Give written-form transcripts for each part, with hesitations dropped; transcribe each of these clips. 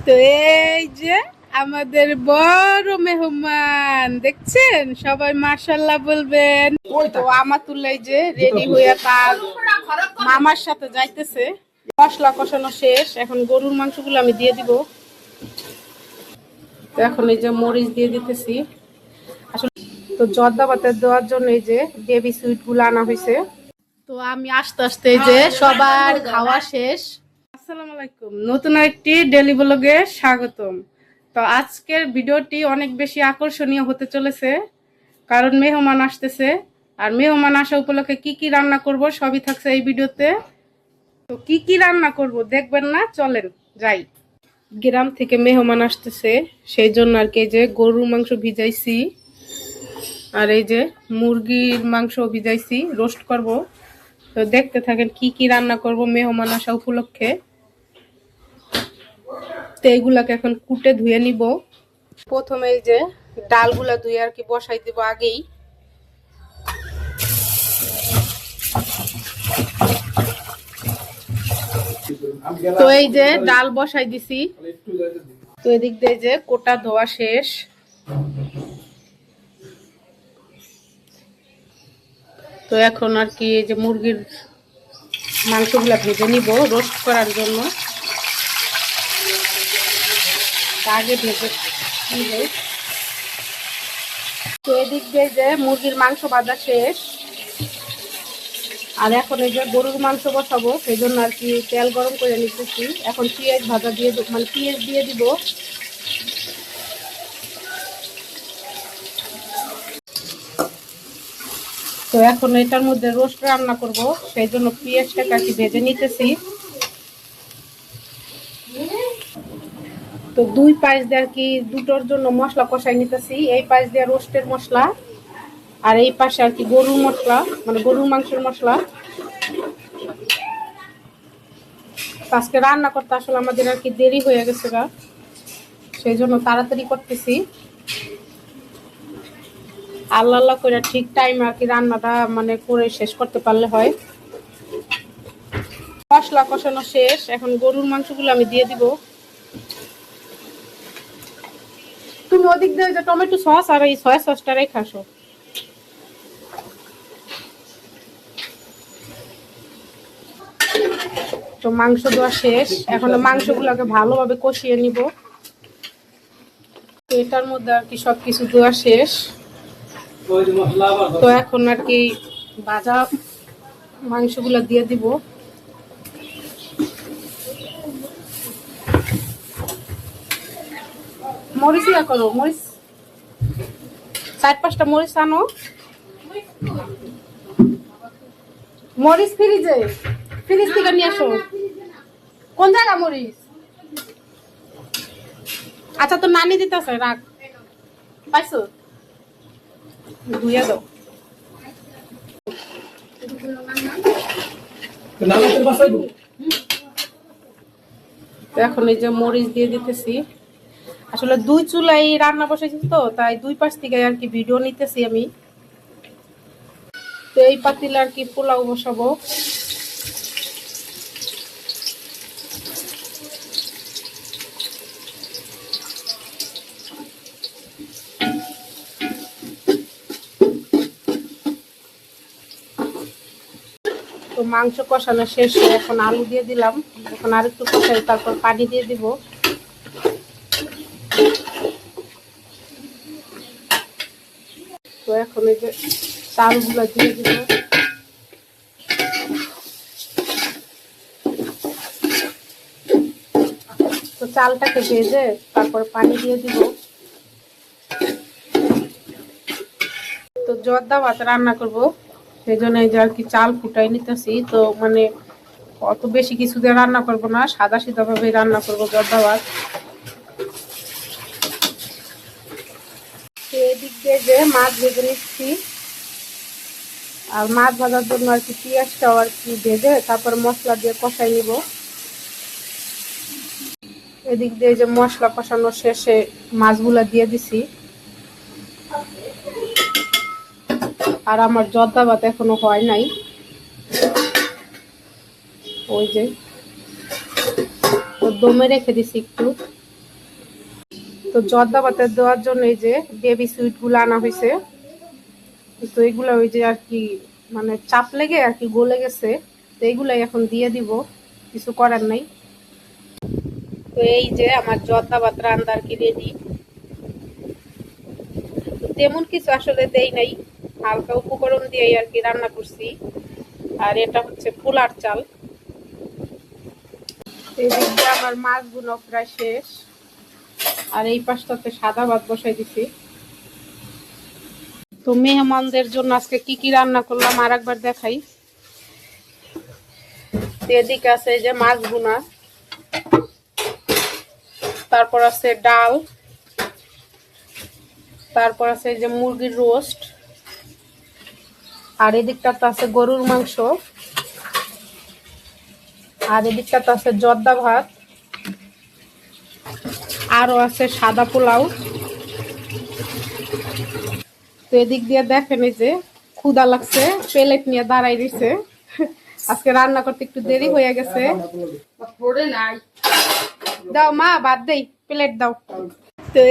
তো এই যে আমাদের বড় মেহমান দেখছেন, সবাই মাশাআল্লাহ বলবেন। তো আমাতুল্লাহ যে রেডি হইয়া তার মামার সাথে যাইতেছে। মশলা কষানো শেষ, এখন গরুর মাংসগুলো আমি দিয়ে দিব। তো এখন এই যে মরিচ দিয়ে দিতেছি। আসলে তো জর্দা পাতা দেওয়ার জন্য এই যে বেবি সুইট গুলো আনা হয়েছে। তো আমি আস্তে আস্তে এই যে সবার খাওয়া শেষ। আসসালামু আলাইকুম, নতুন একটি ডেইলি ব্লগে স্বাগতম। তো আজকের ভিডিওটি অনেক বেশি আকর্ষণীয় হতে চলেছে, কারণ মেহমান আসতেছে। আর মেহমান আসা উপলক্ষে কি কি রান্না করব সবই থাকছে এই ভিডিওতে। তো কি কি রান্না করব দেখবেন না, চলেন যাই। গ্রাম থেকে মেহমান আসতেছে, সেই জন্য আর কি যে গরুর মাংস ভিজাইছি, আর এই যে মুরগির মাংস ভিজাইছি, রোস্ট করব। তো দেখতে থাকেন কি কি রান্না করব মেহমান আসা উপলক্ষে। তো এইগুলাকে এখন কুটে ধুয়ে নিব। প্রথমে এই যে ডালগুলা ধুয়ে আর কি বসাই দিব আগেই। তো এই যে ডাল বসাই দিছি। তো এদিক দিয়ে যে কোটা ধোয়া শেষ। তো এখন আর কি এই যে মুরগির মাংসগুলা ভেজে নিব রোস্ট করার জন্য। আগে ভেজে নিব। তো এদিক দিয়ে যে মুরগির মাংস ভাজা শেষ, আর এখন এই যে গরুর মাংস বসাবো, সেই জন্য আর কি তেল গরম করে নিতেছি। এখন পেঁয়াজ ভাজা দিয়ে মানে পেঁয়াজ দিয়ে দিব। তো এখন এটার মধ্যে রোস্ট রান্না করব, সেই জন্য পেঁয়াজটাকে আর কি ভেজে নিতেছি। তো দুই পাশ দিয়ে আর কি দুটোর জন্য মশলা কষাই নিতেছি। এই পাশ দিয়ে রোস্টের মশলা, আর এই পাশে আর কি গরুর মশলা, মানে গরুর মাংসের মশলা। আজকে রান্না করতে আসলে আমাদের আর কি দেরি হয়ে গেছে, সেই জন্য তাড়াতাড়ি করতেছি। আল্লাহ আল্লাহ করে ঠিক টাইম আর কি রান্নাটা মানে করে শেষ করতে পারলে হয়। মশলা কষানো শেষ, এখন গরুর মাংসগুলো আমি দিয়ে দিব। তুমি ওদিক দিয়ে যে টমেটো সস আর এই সয়া সসটা রেখে আসো। তো মাংস দেওয়া শেষ, এখন মাংসগুলোকে ভালোভাবে কষিয়ে নিব। তো এটার মধ্যে আর কি সবকিছু দেওয়া শেষ। তো এখন আর কি ভাজা মাংসগুলো দিয়ে দিব। মরিচ না করো, মরিচ 4-5টা মরিচ আনো। মরিচ ফ্রিজ থেকে নিয়ে আসো। কোন জায়গা মরিচ? আচ্ছা, তো নানি দিতেছে, রাখ। পাইছো, ধুয়ে দাও। এখন এই যে মরিচ দিয়ে দিতেছি। আসলে দুই চুলাই রান্না বসেছি, তো তাই দুই পাশ থেকে আর কি ভিডিও নিতেছি আমি। তো এই পাতিলে আর কি পোলাও বসাবো। তো মাংস কষানো শেষে এখন আলু দিয়ে দিলাম। এখন আর একটু কষাই, তারপর পানি দিয়ে দিব। তো এখন এই যে চালগুলা দিয়ে দিব। তো চালটাকে ভেজে তারপর পানি দিয়ে দিব। তো জর্দা ভাত রান্না করব, সেই জন্য এই যে আর কি চাল ফুটাই নিতেছি। তো মানে অত বেশি কিছু দিয়ে রান্না করব না, সাদা সিধা ভাবে রান্না করব জর্দা ভাত। এদিক দিয়ে যে মাছ ভেজে নিচ্ছি, আর মাছ ভাজার জন্য আর কি পেঁয়াজটাও আর কি ভেজে তারপর মশলা দিয়ে কষাই নিব। এদিক দিয়ে যে মশলা কষানো শেষে মাছগুলা দিয়ে দিছি। আর আমার জর্দা ভাত এখনো হয় নাই, ওই যে দমে রেখে দিছি একটু। তো জর্দা পাতা দেওয়ার জন্য এই যে বেবি সুইট গুলো আনা হয়েছে। তো এগুলো ওই যে আর কি মানে চাপ লেগে আর কি গলে গেছে, তো এগুলাই এখন দিয়ে দিব, কিছু করার নাই। তো এই যে আমার জর্দা ভাত রান্না আর কি রেডি। তেমন কিছু আসলে দেই নাই, হালকা উপকরণ দিয়ে আর কি রান্না করছি। আর এটা হচ্ছে পোলার চাল। এদিক দিয়ে আমার মাছগুলো প্রায় শেষ, আর এই পাশটাতে সাদা ভাত বসাই দিছি। তো মেহমানদের জন্য আজকে কি কি রান্না করলাম আর একবার দেখাই। এদিকে আছে এই যে মাছ ভুনা, তারপর আছে ডাল, তারপর আছে এই যে মুরগির রোস্ট, আর এদিকটাতে আছে গরুর মাংস, আর এদিকটাতে আছে জর্দা ভাত, আরো আছে সাদা পোলাও। তো এদিক দিয়ে দেখেন এই যে ক্ষুধা লাগছে, প্লেট নিয়ে দাঁড়াই দিছে। আজকে রান্না করতে একটু দেরি হয়ে গেছে। দাও মা, বাদ দেই, প্লেট দাও। তো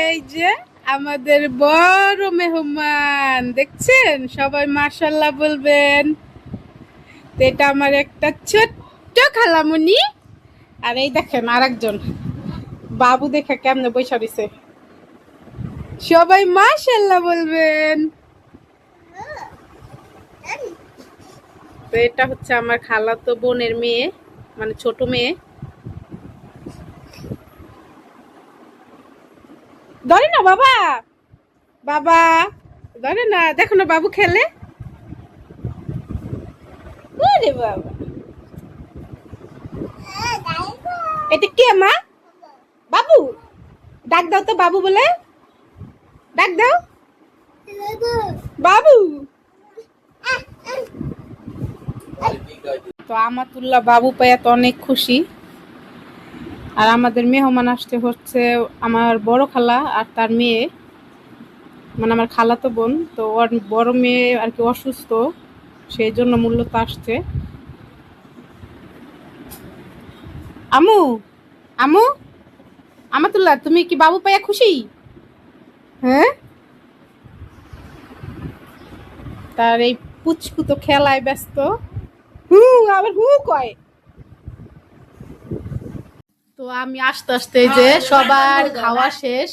এই যে আমাদের বড় মেহমান দেখছেন, সবাই মাশাআল্লাহ বলবেন। তো এটা আমার একটা ছোট্ট খালামুনি, আর এই দেখেন আরেকজন বাবু, দেখে কেমনে বৈশা দিছে, সবাই মাশাআল্লাহ বলবেন। তো এটা হচ্ছে আমার খালাতো বোনের মেয়ে, মানে ছোট মেয়ে। ধরে না বাবা, বাবা ধরে না, দেখো না বাবু খেলে। ওরে বাবা, এটা কে মা? বাবু, ডাক দাও তো বাবু বলে, ডাক দাও বাবু। তো আমাতুল্লাহ বাবু পাইয়া তো অনেক খুশি। আর আমাদের মেহমান আসতে হচ্ছে আমার বড় খালা আর তার মেয়ে, মানে আমার খালাতো বোন। তো ওর বড় মেয়ে আর কি অসুস্থ, সেই জন্য মূলত আসছে। আমু, আমু, আমাতুল্লাহ তুমি কি বাবু পাইয়া খুশি? হ্যাঁ, তার এই পুচকু তো খেলায় ব্যস্ত। আবার কয়। তো আমি আস্তে আস্তে যে সবার খাওয়া শেষ।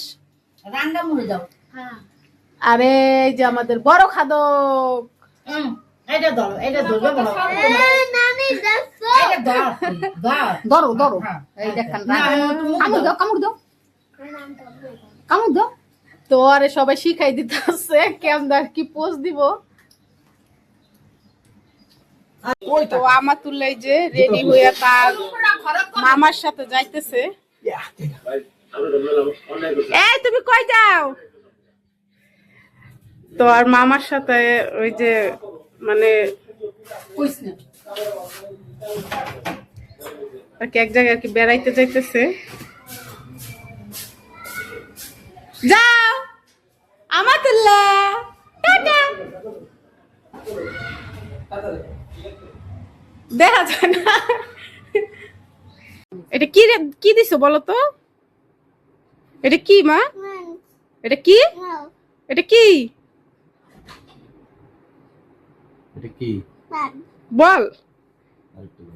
আরে এই যে আমাদের বড় খাদক, ধরো ধরো, এই দেখেন কামড় দাও, কামড় দাও, কামড় দাও। তো আরে সবাই শিখাই দিতে হচ্ছে কেমন আর কি পোজ দিব। তো আমাতুল্লাহ যে রেডি হইয়া তার মামার সাথে যাইতেছে। এই তুমি কই যাও? তো আর মামার সাথে ওই যে মানে আর কি এক জায়গায় আর কি বেড়াইতে যাইতেছে। যাও আমাতুল্লাহ, টাটা। দেখা যায় না। এটা কি রে, কি দিছো বলো তো? এটা কি মা? এটা কি? এটা কি? এটা কি বল,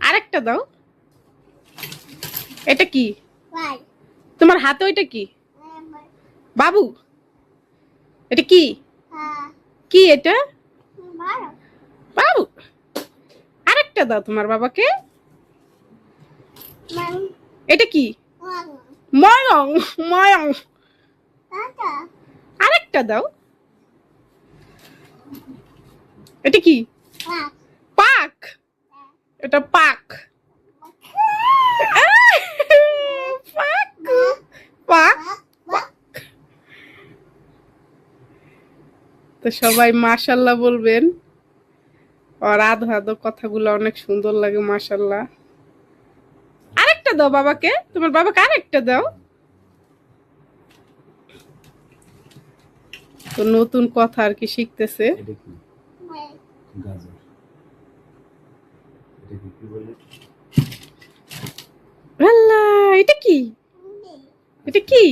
আরেকটা দাও। এটা কি তোমার হাতে? ওইটা কি বাবু? এটা কি? কি এটা বাবু? আরেকটা দাও তোমার বাবাকে। এটা কি? ময়ং, ময়ং। আরেকটা দাও। এটা কি? পাক। এটা পাক। পাক, পাক। তো সবাই মাশাআল্লাহ বলবেন, আর আধো আধো কথাগুলো অনেক সুন্দর লাগে মাশাআল্লাহ। আরেকটা দাও বাবাকে, তোমার বাবাকে আরেকটা দাও। তো নতুন কথা আর কি শিখতেছে। আল্লাহ, এটা কি? এটা কি?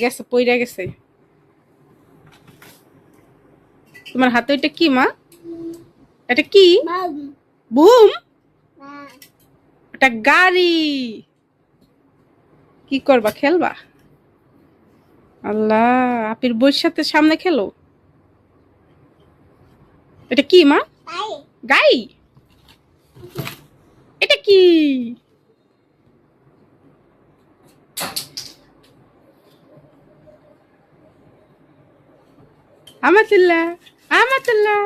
গেছে, পইরা গেছে। তোমার হাতে ওইটা কি মা? এটা কি? বুম? এটা গাড়ি। কি করবা, খেলবা? আল্লাহ, আপির বইয়ের সাথে সামনে খেলো। এটা কি মা? গাই? এটা কি? আমাতুল্লাহ, আমাতুল্লাহ।